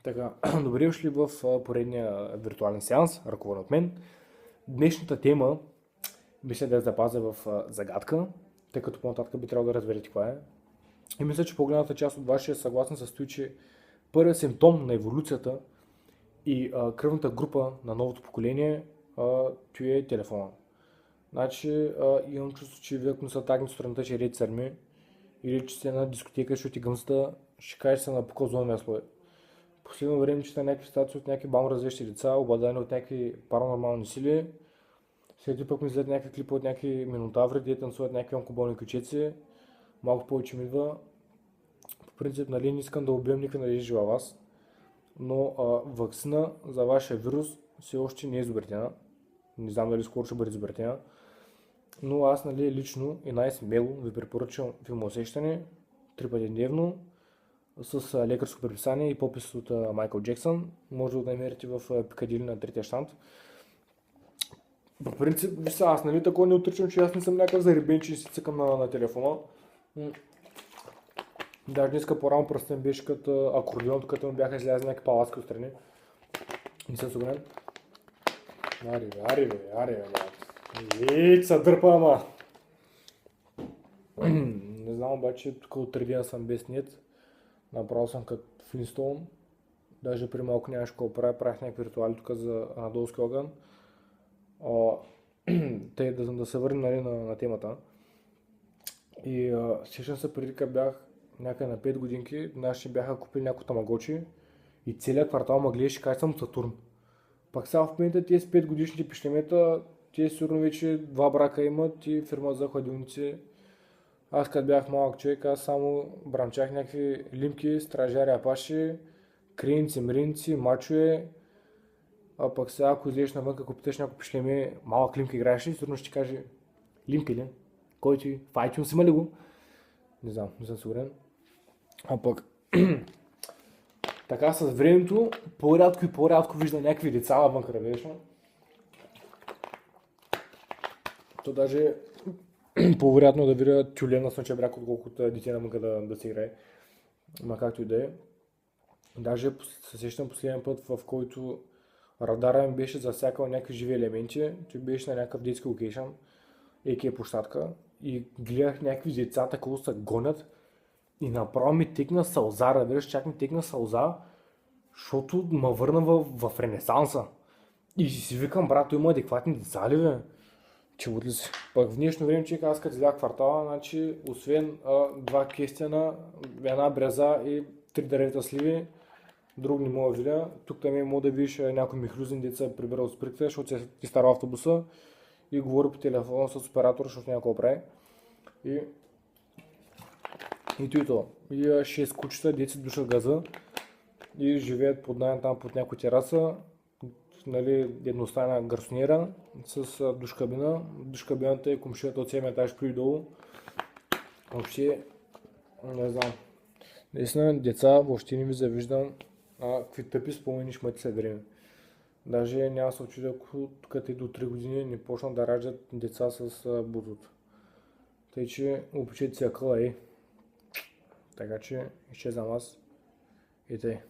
Така, добре дошли в поредния виртуален сеанс, ръководен от мен. Днешната тема мисля да я запазя в загадка, тъй като по-нататък би трябвало да разберете каква е. И мисля, че по-голямата част от вашия съгласен състои, че първият симптом на еволюцията и кръвната група на новото поколение това е телефона. Значи имам чувство, че вие ако не са тагни сутринта, че ред сърми, или че сте на дискотека, ще ти гъмста, ще кажеш се на показване слой. Последно време чета някакви статии от някакви бам развещи деца, обладани от някакви паранормални сили. След това пък ми излезе някакви клипа от някакви минотаври, де танцуват някакви онкоболни кючеци. Малко повече ми идва. По принцип, нали, не искам да убием никой на жива вас, но вакцина за вашия вирус все още не е изобретена. Не знам дали скоро ще бъде изобретена. Но аз, нали, лично и най-смело ви препоръчвам филмоусещане 3 пъти дневно с лекарско предписание и попис от Майкъл Джексън. Може да го намерите в Пикадили на третия щант. По принцип, виж аз, нали, такова не отричам, че аз не съм някакъв заребен, че си цъкам на телефона. Даже днеска по-рано пръстен беше като акордеон, като му бяха излязли някакви паласки отстрани. Не съм сигурен. Ари, бе, се дърпа, ама. Не знам, обаче, тук от 3 дена съм без нет. Направо съм като Флинстоун. Даже при малко нямаше какво правя, правих някакви ритуали тук за Анадолски огън. Те да се върнем, нали, на темата. И сещам се преди като бях някъде на 5 годинки, наши бяха купили някои тамагочи и целият квартал ма гледаше как съм Сатурн. Пак сега в момента тези 5 годишните пишлемета, те сигурно вече 2 брака имат и фирма за хладилници. Аз като бях малък човек, аз само бранчах някакви лимки, стражари, апаши, кринци, мринци, мачове. А пък сега, ако излезеш навън, ако питаш някой пишлеме, малък лимка играеш ли, сигурно ще ти каже лимка ли? Кой ти? В iTunes има ли го? Не знам, не съм сигурен. А пък така с времето, по-рядко и по-рядко виждам някакви деца навън кръвечно. То даже по-вероятно да видя тюлен на слънчев бряг, отколкото дете навънка да се играе. Ма както и да е. Даже се сещам последния път, в който радара ми беше засякал някакви живи елементи. Той беше на някакъв детски локейшън, a.k.a. площадка. И гледах някакви деца, такова се гонят. И направо ми текна сълза, разбираш, чак ми текна сълза, защото ме върна в Ренесанса. И си викам, брат, той има адекватни деца ли, бе? Че ли си? Пък в днешно време, че аз като излях квартала, значи, освен 2 кестена, една бреза и 3 дървета сливи, друг не мога да видя. Тук там мога да видиш някой михрюзен деца прибирал с прикта, защото се изтарва автобуса и говори по телефона с оператора, защото няма какво прави. И то. И 6 кучета, деца душат газа и живеят под найем там под някоя тераса, нали, едностайна гарсониера с душкабина. Душкабината е комшията от 7 етаж при-долу. Въобще, не знам. Наистина, деца въобще не ви завиждам, какви тъпи спомени шмъти след време. Даже няма се очудя, ако тук и до 3 години не почнат да раждат деца с бутот. Тъй, че обичайте си акъла, Така че изчезнам аз и те.